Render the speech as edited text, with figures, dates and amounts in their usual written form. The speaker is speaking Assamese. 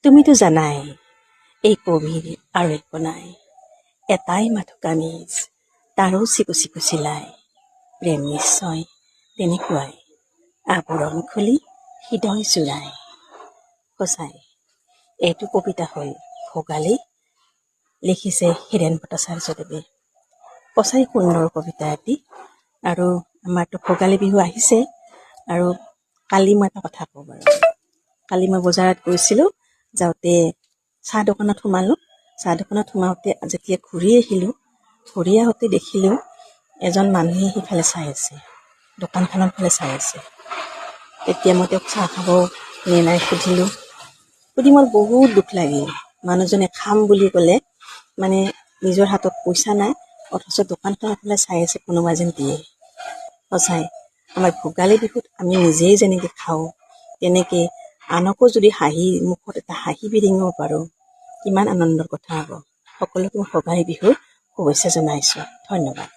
তুমিতো জানাই এই কবিৰ আৰু একো নাই, এটাই মাথো কামিজ, তাৰো চিকু চিকু চিলাই, প্ৰেম নিশ্চয় তেনেকুৱাই, আৱৰণ খুলি হৃদয় জোৰাই। সঁচাই এইটো কবিতা হ'ল ভোগালী, লিখিছে হীৰেণ ভট্টাচাৰ্যদেৱে। সঁচাই সুন্দৰ কবিতা এটি। আৰু আমাৰতো ভোগালী বিহু আহিছে, আৰু কালি মই এটা কথা কওঁ বাৰু। কালি মই বজাৰত গৈছিলোঁ, যাওঁতে চাহ দোকানত সোমালোঁ। চাহ দোকানত সোমাওঁতে যেতিয়া ঘূৰি আহিলোঁ, ঘূৰি আহোঁতে দেখিলোঁ এজন মানুহে সিফালে চাই আছে, দোকানখনৰ ফালে চাই আছে। তেতিয়া মই তেওঁক চাহ খাব নে নাই সুধিলোঁ। সুধি মোৰ বহুত দুখ লাগিল। মানুহজনে খাম বুলি ক'লে, মানে নিজৰ হাতত পইচা নাই, অথচ দোকানখনৰ ফালে চাই আছে, কোনোবা যেন দিয়ে। সঁচাই আমাৰ ভোগালী বিহুত আমি নিজেই যেনেকৈ খাওঁ, তেনেকৈ আনকো যদি মুখত এটা হাঁহি বিৰিঙিব পাৰোঁ, কিমান আনন্দৰ কথা হ'ব। সকলোকে ভোগালী বিহুৰ শুভেচ্ছা জনাইছোঁ। ধন্যবাদ।